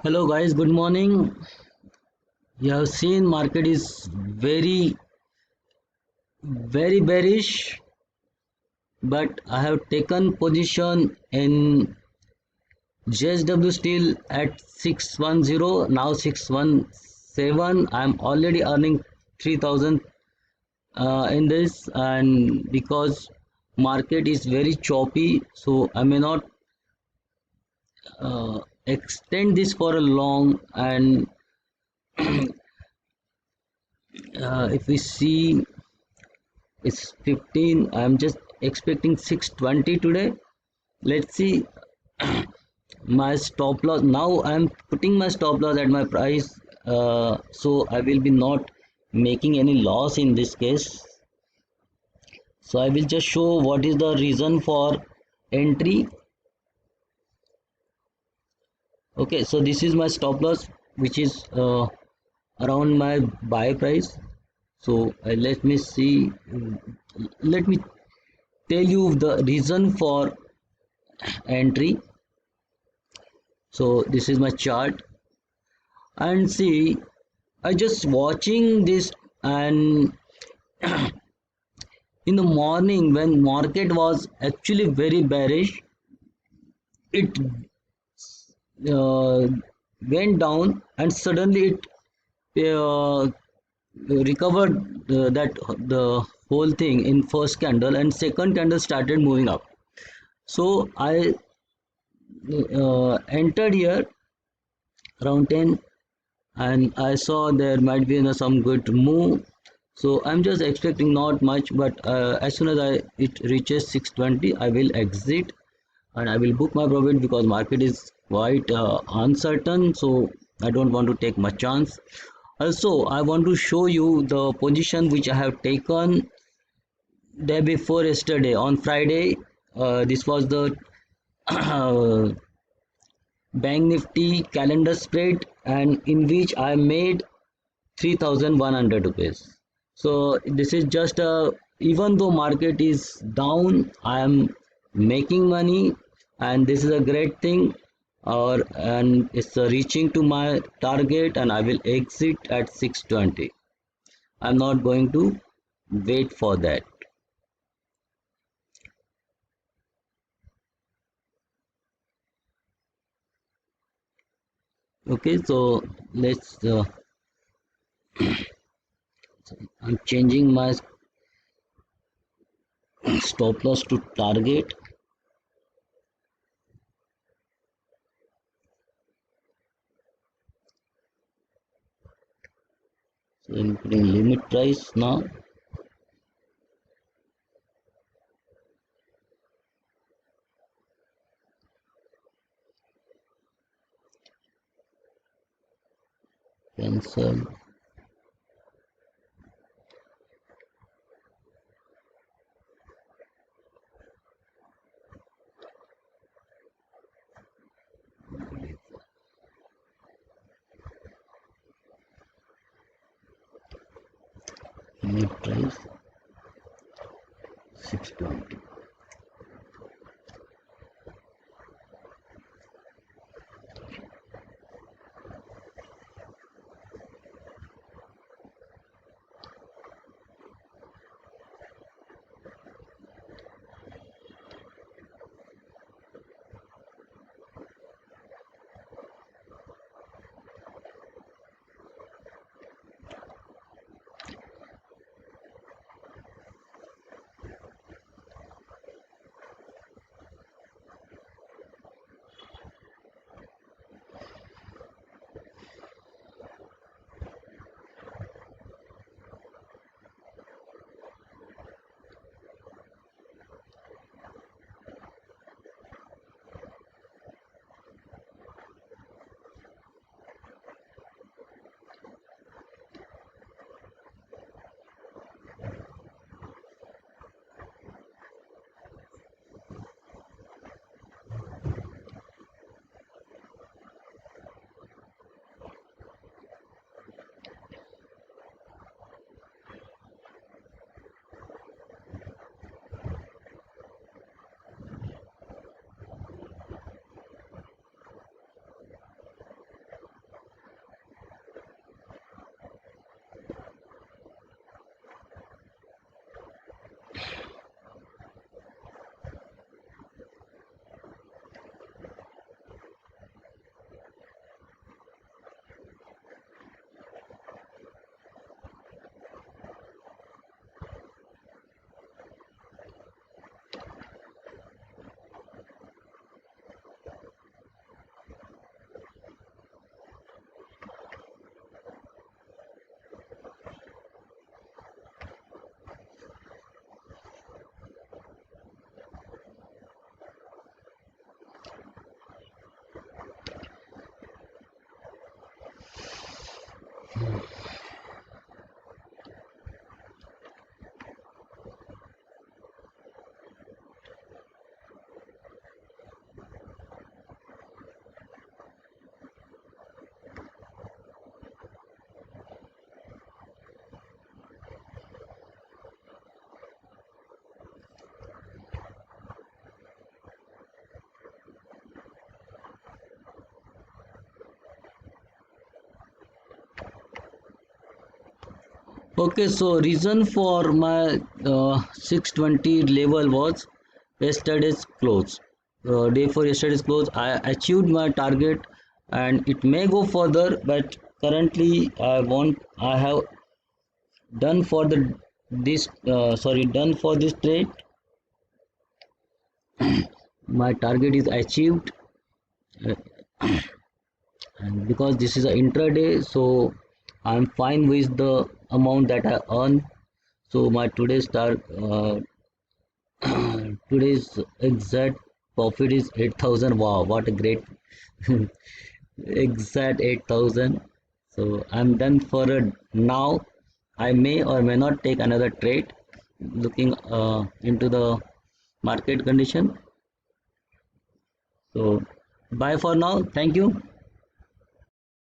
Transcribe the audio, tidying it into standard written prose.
Hello guys, good morning. You have seen market is very bearish, but I have taken position in JSW Steel at 610, now 617. I'm already earning 3000 in this, and because market is very choppy, so I may not extend this for a long. And if we see, it's 15. I'm just expecting 620 today. Let's see my stop loss. Now I'm putting my stop loss at my price, so I will be not making any loss in this case. So I will just show what is the reason for entry. Okay, so this is my stop loss, which is around my buy price. So let me see. Let me tell you the reason for entry. So this is my chart, and see, I just watching this. And in the morning when market was actually very bearish, it uh, went down and suddenly it recovered that the whole thing in first candle, and second candle started moving up. So I entered here around 10, and I saw there might be some good move. So I'm just expecting not much, but as soon as it reaches 620, I will exit and I will book my profit, because market is quite uncertain. So I don't want to take much chance. Also, I want to show you the position which I have taken day before yesterday on Friday. This was the Bank Nifty calendar spread, and in which I made 3100 rupees. So this is just a, even though market is down, I am making money, and this is a great thing. Or and it's reaching to my target, and I will exit at 620. I'm not going to wait for that. Okay, so let's I'm changing my stop loss to target. So I'm putting limit price now. Cancel. Limit price 620. Okay, so reason for my 620 level was yesterday's close. Day for yesterday's close, I achieved my target, and it may go further, but currently I have done for the this done for this trade. My target is achieved, uh, and because this is a intraday, so I'm fine with the amount that I earn. So my today's exact profit is 8,000. Wow, what a great exact 8,000. So I'm done for now. I may or may not take another trade looking into the market condition. So bye for now. Thank you.